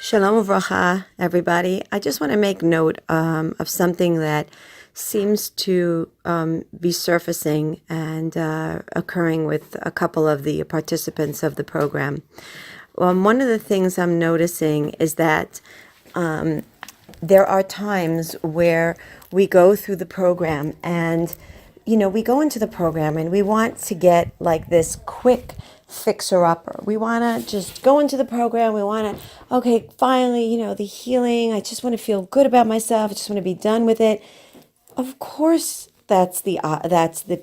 Shalom uvracha, everybody. I just want to make note of something that seems to be surfacing and occurring with a couple of the participants of the program. One of the things I'm noticing is that there are times where we go through the program and, we go into the program and we want to get like this quick fixer-upper. We want to just go into the program. We want to, okay, finally, the healing. I just want to feel good about myself. I just want to be done with it. Of course, that's the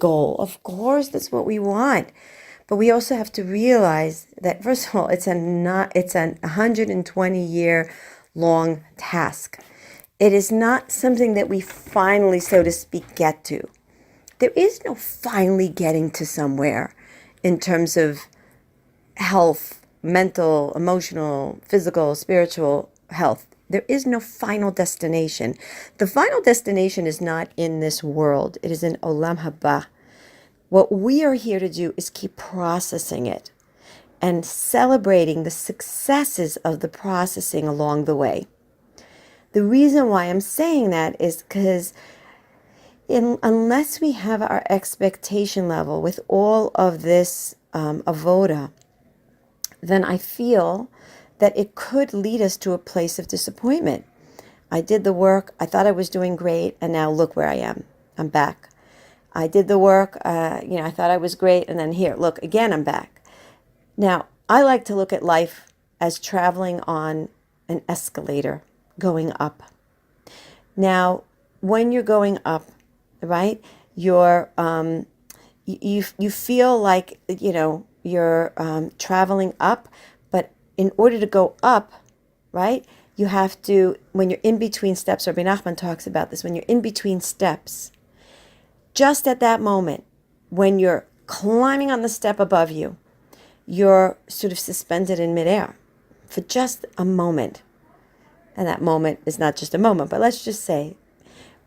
goal. Of course, that's what we want. But we also have to realize that, first of all, it's an 120-year long task. It is not something that we finally, so to speak, get to. There is no finally getting to somewhere in terms of health, mental, emotional, physical, spiritual health. There is no final destination. The final destination is not in this world. It is in Olam Haba. What we are here to do is keep processing it and celebrating the successes of the processing along the way. The reason why I'm saying that is because unless we have our expectation level with all of this avoda, then I feel that it could lead us to a place of disappointment. I did the work, I thought I was doing great, and now look where I am. I'm back. I did the work, I thought I was great, and then here, look, again, I'm back. Now, I like to look at life as traveling on an escalator, going up. Now, when you're going up, right, you're you feel like you're traveling up, but in order to go up, right, you have to, when you're in between steps, Rabbi Nachman talks about this, when you're in between steps, just at that moment, when you're climbing on the step above you, you're sort of suspended in midair for just a moment. And that moment is not just a moment, but let's just say,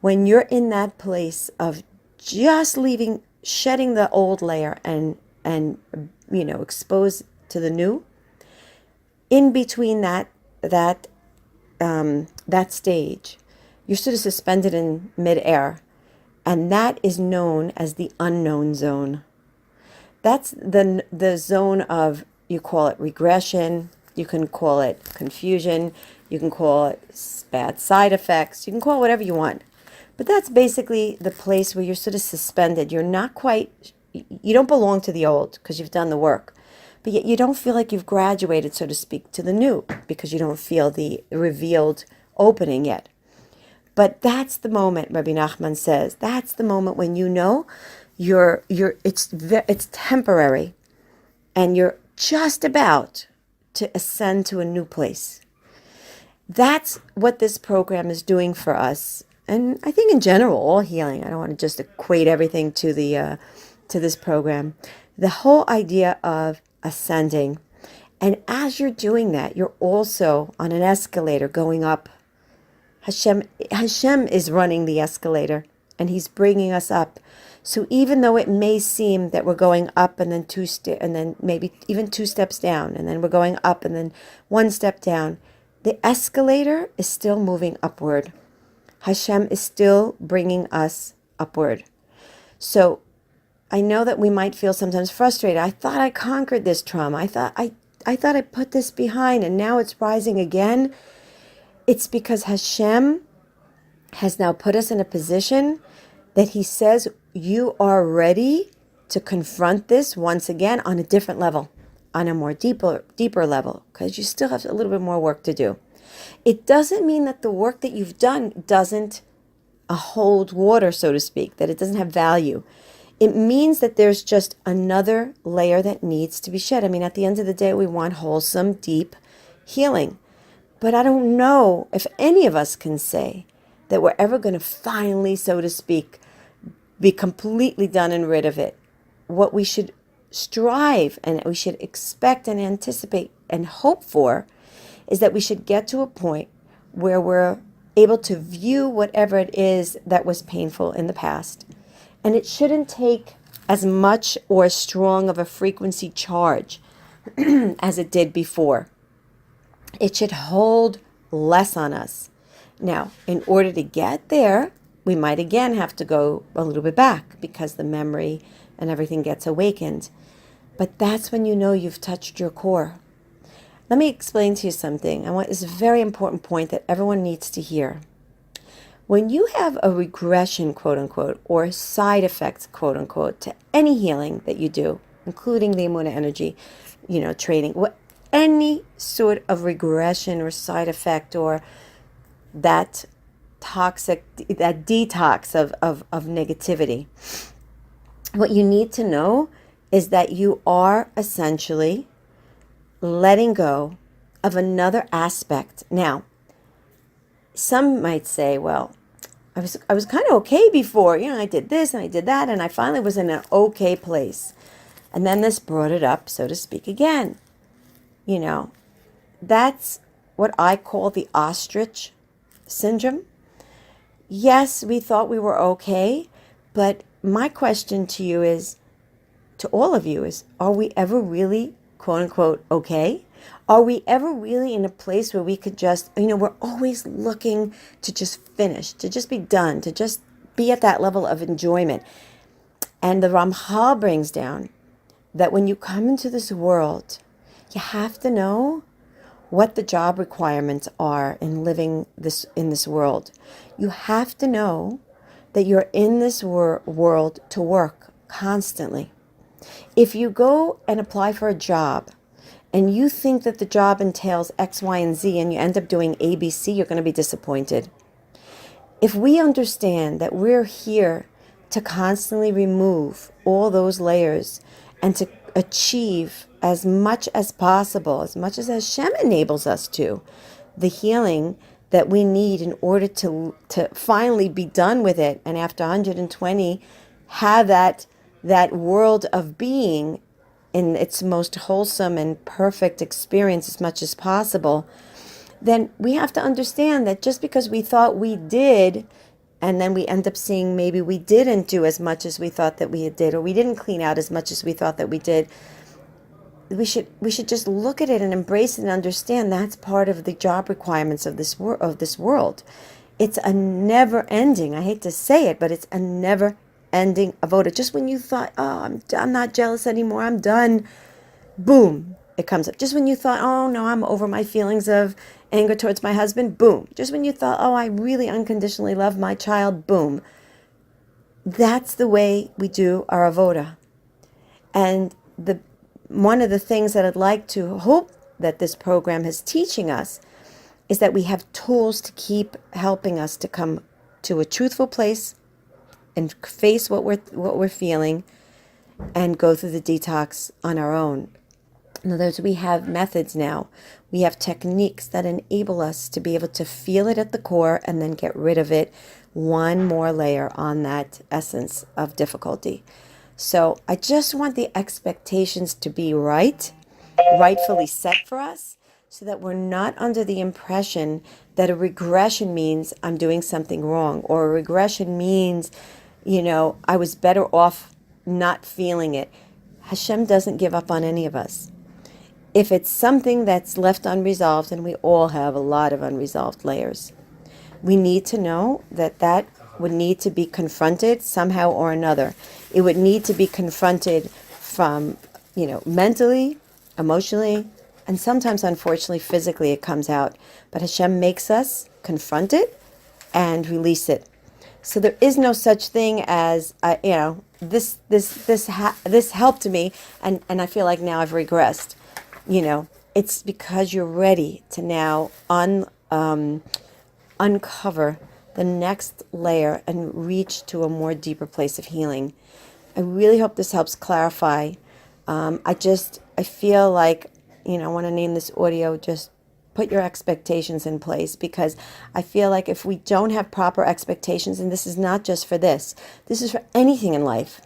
when you're in that place of just shedding the old layer and exposed to the new, in between that stage, you're sort of suspended in midair, and that is known as the unknown zone. That's the zone of, you call it regression, you can call it confusion, you can call it bad side effects, you can call it whatever you want. But that's basically the place where you're sort of suspended. You're not quite, you don't belong to the old because you've done the work. But yet you don't feel like you've graduated, so to speak, to the new because you don't feel the revealed opening yet. But that's the moment, Rabbi Nachman says, that's the moment when it's temporary and you're just about to ascend to a new place. That's what this program is doing for us. And I think in general, all healing, I don't want to just equate everything to this program. The whole idea of ascending. And as you're doing that, you're also on an escalator going up. Hashem is running the escalator and he's bringing us up. So even though it may seem that we're going up and then and then maybe even 2 steps down, and then we're going up and then 1 step down, the escalator is still moving upward. Hashem is still bringing us upward. So I know that we might feel sometimes frustrated. I thought I conquered this trauma. I thought I put this behind and now it's rising again. It's because Hashem has now put us in a position that he says you are ready to confront this once again on a different level, on a more deeper level, because you still have a little bit more work to do. It doesn't mean that the work that you've done doesn't hold water, so to speak, that it doesn't have value. It means that there's just another layer that needs to be shed. I mean, at the end of the day, we want wholesome, deep healing. But I don't know if any of us can say that we're ever going to finally, so to speak, be completely done and rid of it. What we should strive and we should expect and anticipate and hope for is that we should get to a point where we're able to view whatever it is that was painful in the past. And it shouldn't take as much or as strong of a frequency charge as it did before. It should hold less on us. Now, in order to get there, we might again have to go a little bit back because the memory and everything gets awakened. But that's when you know you've touched your core. Let me explain to you something. It's a very important point that everyone needs to hear. When you have a regression, quote unquote, or side effects, quote unquote, to any healing that you do, including the Emuna energy, training, any sort of regression or side effect or that detox of negativity, what you need to know is that you are essentially letting go of another aspect. Now, some might say, well, I was kind of okay before, I did this and I did that, and I finally was in an okay place. And then this brought it up, so to speak, again. That's what I call the ostrich syndrome. Yes, we thought we were okay, but my question to you is, to all of you is, are we ever really, quote unquote, okay? Are we ever really in a place where we could just, we're always looking to just finish, to just be done, to just be at that level of enjoyment. And the Ramchal brings down that when you come into this world, you have to know what the job requirements are in living in this world. You have to know that you're in this world to work constantly. If you go and apply for a job and you think that the job entails X, Y, and Z and you end up doing A, B, C, you're going to be disappointed. If we understand that we're here to constantly remove all those layers and to achieve as much as possible, as much as Hashem enables us to, the healing that we need in order to finally be done with it, and after 120 have that world of being in its most wholesome and perfect experience as much as possible, then we have to understand that just because we thought we did, and then we end up seeing maybe we didn't do as much as we thought that we did, or we didn't clean out as much as we thought that we did, we should just look at it and embrace it and understand that's part of the job requirements of this world. It's a never ending, I hate to say it, but it's a never ending avoda. Just when you thought, oh, I'm not jealous anymore, I'm done, boom, it comes up. Just when you thought, oh no, I'm over my feelings of anger towards my husband, boom. Just when you thought, oh, I really unconditionally love my child, boom. That's the way we do our avoda. And one of the things that I'd like to hope that this program is teaching us is that we have tools to keep helping us to come to a truthful place and face what we're feeling and go through the detox on our own. In other words, we have methods now. We have techniques that enable us to be able to feel it at the core and then get rid of it, one more layer on that essence of difficulty. So I just want the expectations to be rightfully set for us, so that we're not under the impression that a regression means I'm doing something wrong, or a regression means, I was better off not feeling it. Hashem doesn't give up on any of us. If it's something that's left unresolved, and we all have a lot of unresolved layers, we need to know that would need to be confronted somehow or another. It would need to be confronted from, mentally, emotionally, and sometimes, unfortunately, physically it comes out. But Hashem makes us confront it and release it. So there is no such thing as, this helped me, and I feel like now I've regressed. It's because you're ready to now uncover the next layer and reach to a more deeper place of healing. I really hope this helps clarify. I feel like, I want to name this audio, just put your expectations in place, because I feel like if we don't have proper expectations, and this is not just for this is for anything in life.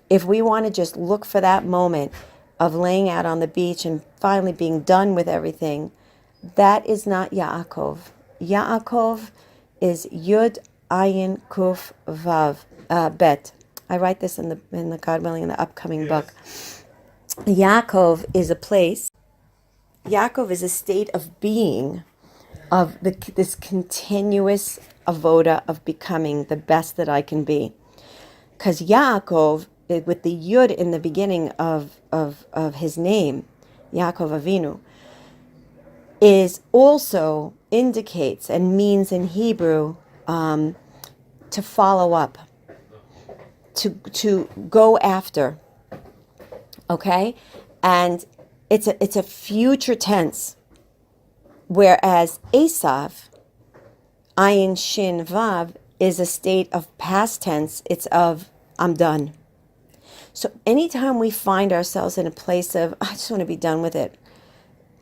If we want to just look for that moment of laying out on the beach and finally being done with everything, that is not Yaakov. Yaakov is Yud Ayin Kuf Vav Bet. I write this in the God willing in the upcoming book. Yaakov is a place Yaakov is a state of being, of this continuous avoda of becoming the best that I can be. Because Yaakov, with the Yud in the beginning of his name, Yaakov Avinu, is also indicates and means in Hebrew to follow up, to go after. Okay, and it's a future tense, whereas Esav, Ayin Shin Vav, is a state of past tense. It's of I'm done. So anytime we find ourselves in a place of I just want to be done with it,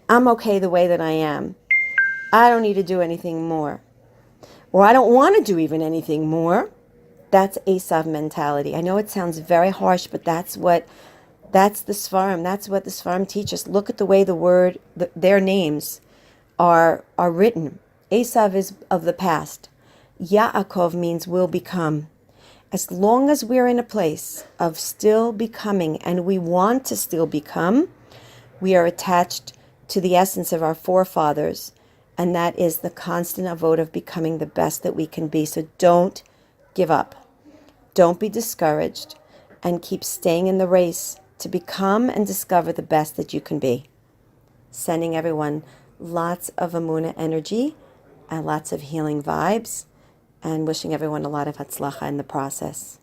I'm okay the way that I am, I don't need to do anything more, or I don't want to do even anything more, that's Esav mentality. I know it sounds very harsh, but that's the Sfarim. That's what the Sfarim teach us. Look at the way their names are written. Esav is of the past. Yaakov means will become. As long as we're in a place of still becoming, and we want to still become, we are attached to the essence of our forefathers, and that is the constant avoda of becoming the best that we can be. So don't give up. Don't be discouraged, and keep staying in the race to become and discover the best that you can be. Sending everyone lots of Emuna energy and lots of healing vibes, and wishing everyone a lot of hatzlacha in the process.